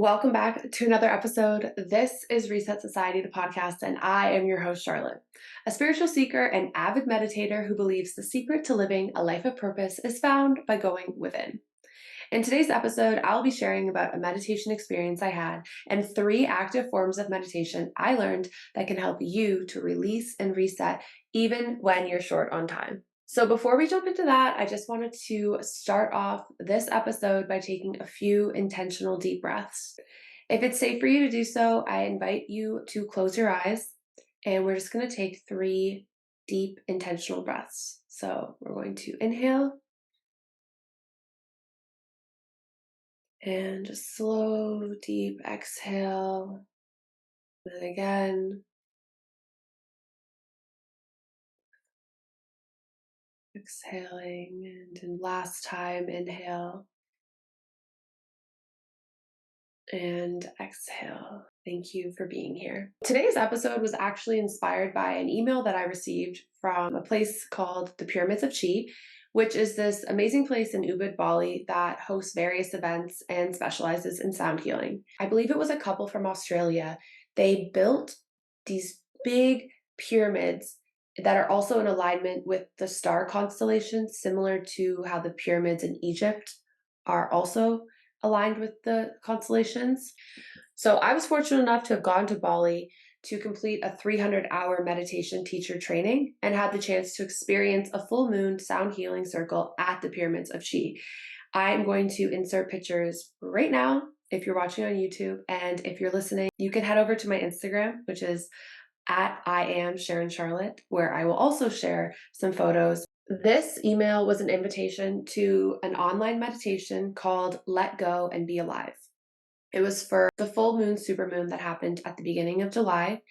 Welcome back to another episode. This is Reset Society, the podcast, and I am your host, Charlotte, a spiritual seeker and avid meditator who believes the secret to living a life of purpose is found by going within. In today's episode, I'll be sharing about a meditation experience I had and 3 active forms of meditation I learned that can help you to release and reset even when you're short on time. So before we jump into that, I just wanted to start off this episode by taking a few intentional deep breaths. If it's safe for you to do so, I invite you to close your eyes and we're just going to take 3 deep intentional breaths. So we're going to inhale and just slow, deep exhale. And again, exhaling, and then last time, inhale and exhale. Thank you for being here. Today's episode was actually inspired by an email that I received from a place called the Pyramids of Chi, which is this amazing place in Ubud, Bali that hosts various events and specializes in sound healing. I believe it was a couple from Australia. They built these big pyramids that are also in alignment with the star constellations, similar to how the pyramids in Egypt are also aligned with the constellations. So I was fortunate enough to have gone to Bali to complete a 300-hour meditation teacher training and had the chance to experience a full moon sound healing circle at the Pyramids of Chi. I'm going to insert pictures right now if you're watching on YouTube, and if you're listening, you can head over to my Instagram, which is at I am Sharon Charlotte, where I will also share some photos. This email was an invitation to an online meditation called Let Go and Be Alive. It was for the full moon, supermoon that happened at the beginning of July,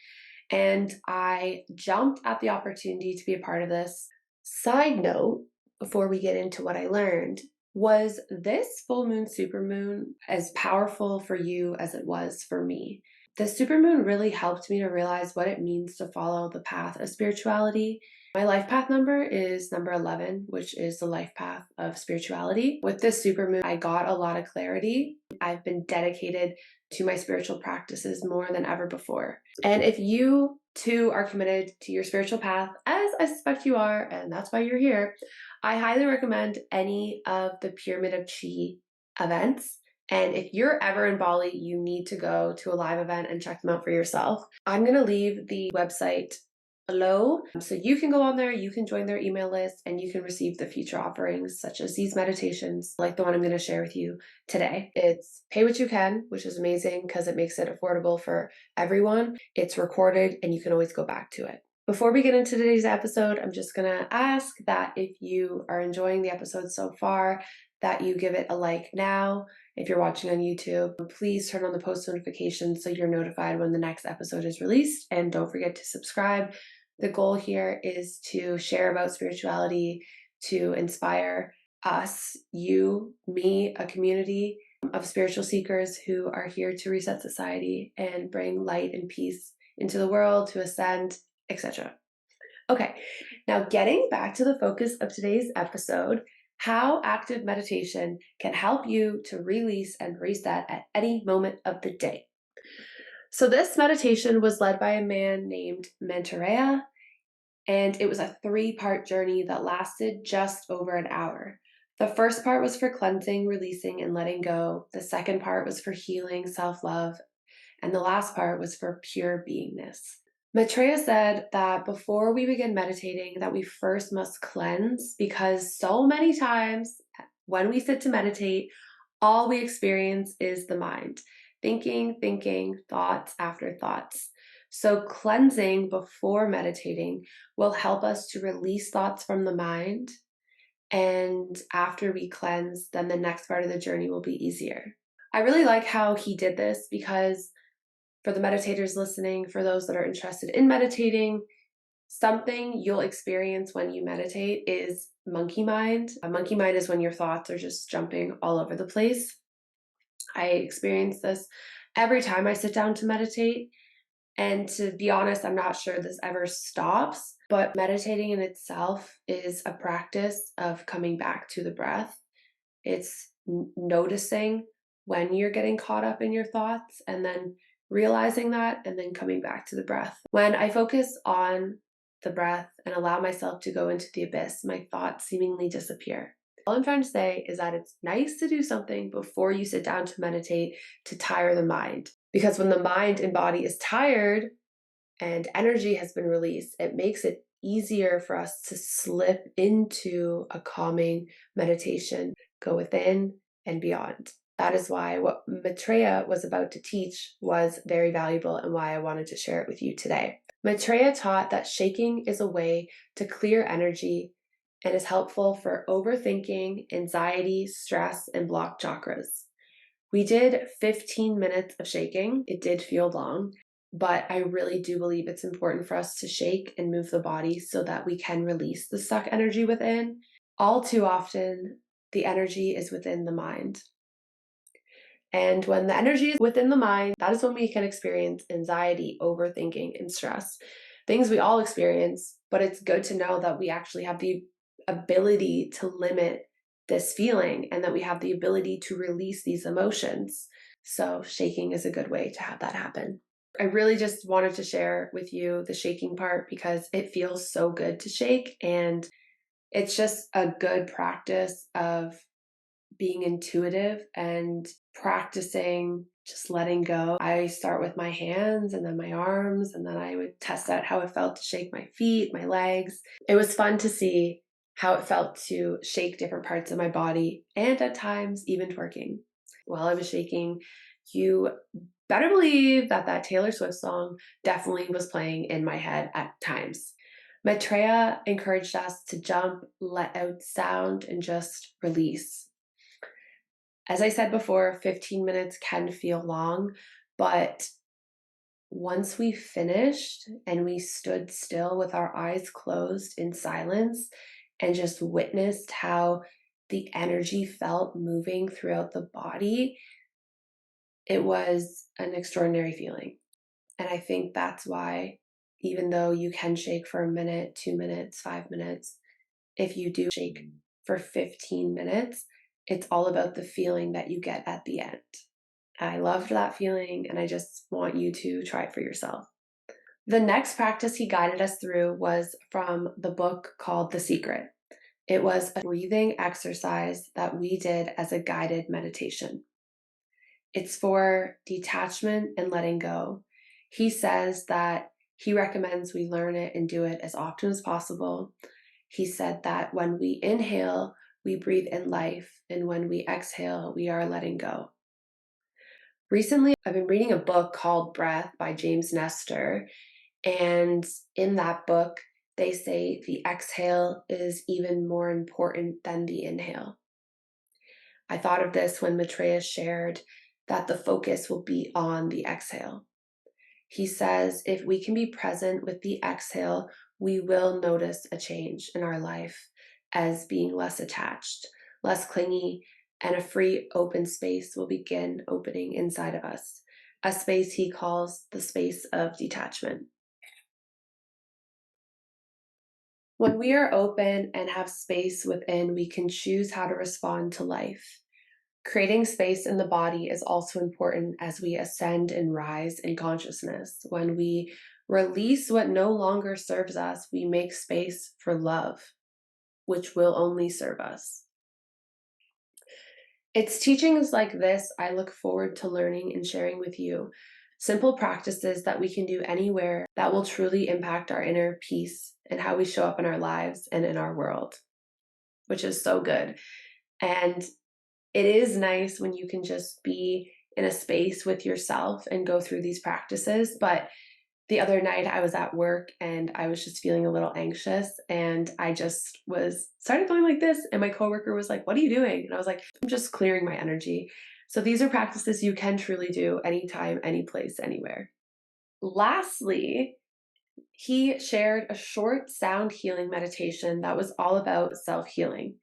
and I jumped at the opportunity to be a part of this. Side note, before we get into what I learned, was this full moon, supermoon as powerful for you as it was for me? The supermoon really helped me to realize what it means to follow the path of spirituality. My life path number is number 11, which is the life path of spirituality. With this supermoon, I got a lot of clarity. I've been dedicated to my spiritual practices more than ever before. And if you too are committed to your spiritual path, as I suspect you are, and that's why you're here, I highly recommend any of the Pyramid of Chi events. And if you're ever in Bali, you need to go to a live event and check them out for yourself. I'm going to leave the website below so you can go on there, you can join their email list, and you can receive the future offerings such as these meditations like the one I'm going to share with you today. It's pay what you can, which is amazing because it makes it affordable for everyone. It's recorded and you can always go back to it. Before we get into today's episode, I'm just going to ask that if you are enjoying the episode so far, that you give it a like now. If you're watching on YouTube, please turn on the post notifications so you're notified when the next episode is released. And don't forget to subscribe. The goal here is to share about spirituality, to inspire us, you, me, a community of spiritual seekers who are here to reset society and bring light and peace into the world, to ascend, etc. Okay, now getting back to the focus of today's episode, how active meditation can help you to release and reset at any moment of the day. So this meditation was led by a man named Mantareya, and it was a 3-part journey that lasted just over an hour. The first part was for cleansing, releasing, and letting go. The second part was for healing, self-love, and the last part was for pure beingness. Maitreya said that before we begin meditating, that we first must cleanse, because so many times when we sit to meditate, all we experience is the mind. Thinking, thoughts after thoughts. So cleansing before meditating will help us to release thoughts from the mind. And after we cleanse, then the next part of the journey will be easier. I really like how he did this because for the meditators listening, for those that are interested in meditating, something you'll experience when you meditate is monkey mind. A monkey mind is when your thoughts are just jumping all over the place. I experience this every time I sit down to meditate. And to be honest, I'm not sure this ever stops, but meditating in itself is a practice of coming back to the breath. It's noticing when you're getting caught up in your thoughts, and then realizing that and then coming back to the breath. When I focus on the breath and allow myself to go into the abyss, my thoughts seemingly disappear. All I'm trying to say is that it's nice to do something before you sit down to meditate to tire the mind. Because when the mind and body is tired and energy has been released, it makes it easier for us to slip into a calming meditation, go within and beyond. That is why what Maitreya was about to teach was very valuable and why I wanted to share it with you today. Maitreya taught that shaking is a way to clear energy and is helpful for overthinking, anxiety, stress, and blocked chakras. We did 15 minutes of shaking. It did feel long, but I really do believe it's important for us to shake and move the body so that we can release the stuck energy within. All too often, the energy is within the mind. And when the energy is within the mind, that is when we can experience anxiety, overthinking, and stress. Things we all experience, but it's good to know that we actually have the ability to limit this feeling and that we have the ability to release these emotions. So, shaking is a good way to have that happen. I really just wanted to share with you the shaking part because it feels so good to shake, and it's just a good practice of being intuitive and practicing just letting go. I start with my hands and then my arms, and then I would test out how it felt to shake my feet, my legs. It was fun to see how it felt to shake different parts of my body and at times even twerking. While I was shaking, you better believe that that Taylor Swift song definitely was playing in my head at times. Maitreya encouraged us to jump, let out sound, and just release. As I said before, 15 minutes can feel long, but once we finished and we stood still with our eyes closed in silence and just witnessed how the energy felt moving throughout the body, it was an extraordinary feeling. And I think that's why, even though you can shake for a minute, 2 minutes, 5 minutes, if you do shake for 15 minutes, it's all about the feeling that you get at the end. I loved that feeling, and I just want you to try it for yourself. The next practice he guided us through was from the book called The Secret. It was a breathing exercise that we did as a guided meditation. It's for detachment and letting go. He says that he recommends we learn it and do it as often as possible. He said that when we inhale, we breathe in life, and when we exhale, we are letting go. Recently, I've been reading a book called Breath by James Nestor, and in that book, they say the exhale is even more important than the inhale. I thought of this when Maitreya shared that the focus will be on the exhale. He says if we can be present with the exhale, we will notice a change in our life as being less attached, less clingy, and a free, open space will begin opening inside of us, a space he calls the space of detachment. When we are open and have space within, we can choose how to respond to life. Creating space in the body is also important as we ascend and rise in consciousness. When we release what no longer serves us, we make space for love, which will only serve us. It's teachings like this I look forward to learning and sharing with you. Simple practices that we can do anywhere that will truly impact our inner peace and how we show up in our lives and in our world, which is so good. And it is nice when you can just be in a space with yourself and go through these practices. But the other night I was at work and I was just feeling a little anxious, and I just started going like this, and my coworker was like, "What are you doing?" And I was like, "I'm just clearing my energy." So these are practices you can truly do anytime, any place, anywhere. Lastly, he shared a short sound healing meditation that was all about self-healing.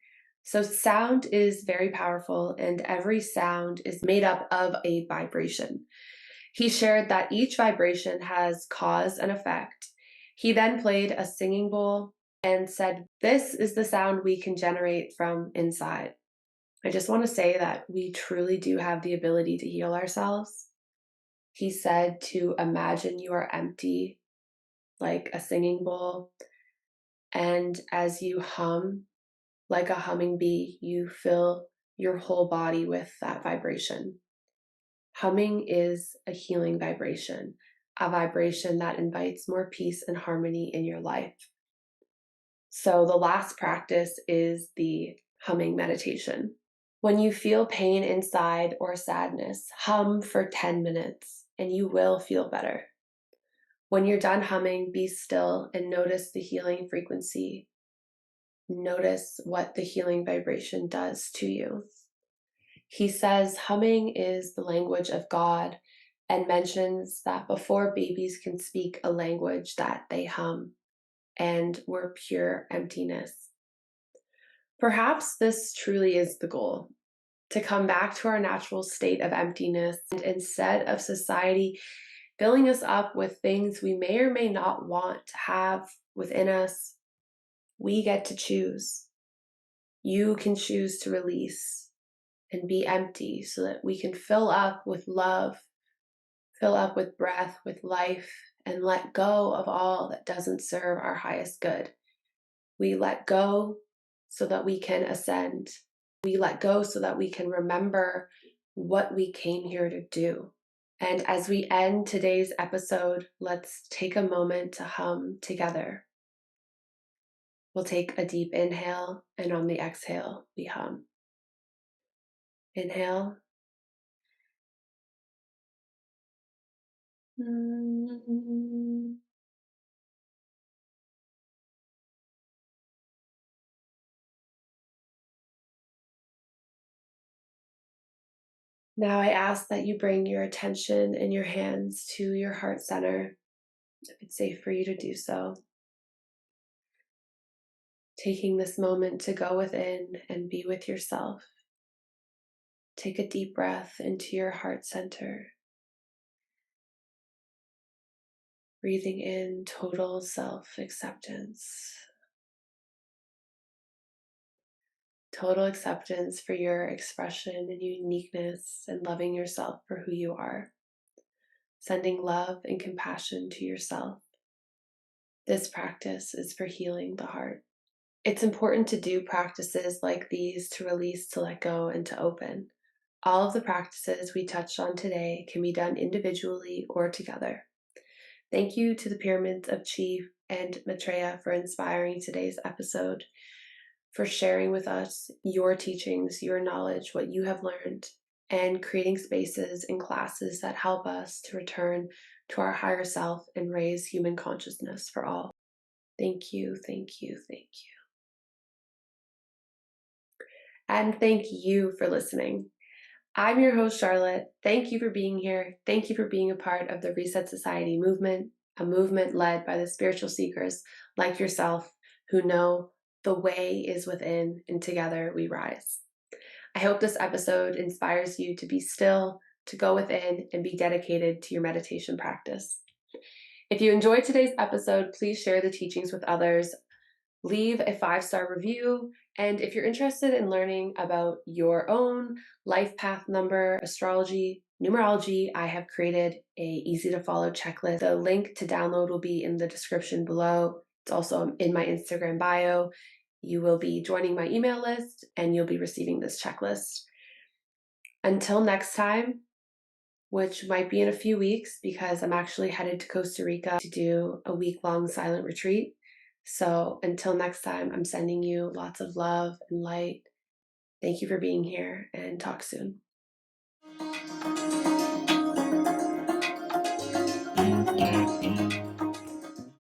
So sound is very powerful, and every sound is made up of a vibration. He shared that each vibration has cause and effect. He then played a singing bowl and said, "This is the sound we can generate from inside." I just want to say that we truly do have the ability to heal ourselves. He said to imagine you are empty like a singing bowl, and as you hum like a humming bee, you fill your whole body with that vibration. Humming is a healing vibration, a vibration that invites more peace and harmony in your life. So the last practice is the humming meditation. When you feel pain inside or sadness, hum for 10 minutes and you will feel better. When you're done humming, be still and notice the healing frequency. Notice what the healing vibration does to you. He says humming is the language of God and mentions that before babies can speak a language that they hum, and we're pure emptiness. Perhaps this truly is the goal, to come back to our natural state of emptiness, and instead of society filling us up with things we may or may not want to have within us, we get to choose. You can choose to release and be empty so that we can fill up with love, fill up with breath, with life, and let go of all that doesn't serve our highest good. We let go so that we can ascend. We let go so that we can remember what we came here to do. And as we end today's episode, let's take a moment to hum together. We'll take a deep inhale, and on the exhale, we hum. Inhale. Now I ask that you bring your attention and your hands to your heart center, if it's safe for you to do so. Taking this moment to go within and be with yourself. Take a deep breath into your heart center. Breathing in total self-acceptance. Total acceptance for your expression and uniqueness and loving yourself for who you are. Sending love and compassion to yourself. This practice is for healing the heart. It's important to do practices like these to release, to let go, and to open. All of the practices we touched on today can be done individually or together. Thank you to the Pyramids of Chi and Maitreya for inspiring today's episode, for sharing with us your teachings, your knowledge, what you have learned, and creating spaces and classes that help us to return to our higher self and raise human consciousness for all. Thank you, thank you, thank you. And thank you for listening. I'm your host, Charlotte. Thank you for being here. Thank you for being a part of the Reset Society movement, a movement led by the spiritual seekers like yourself who know the way is within and together we rise. I hope this episode inspires you to be still, to go within, and be dedicated to your meditation practice. If you enjoyed today's episode, please share the teachings with others. Leave a 5-star review, and if you're interested in learning about your own life path number, astrology, numerology, I have created a easy to follow checklist. The link to download will be in the description below. It's also in my Instagram bio. You will be joining my email list and you'll be receiving this checklist. Until next time, which might be in a few weeks because I'm actually headed to Costa Rica to do a week-long silent retreat. So until next time, I'm sending you lots of love and light. Thank you for being here, and talk soon.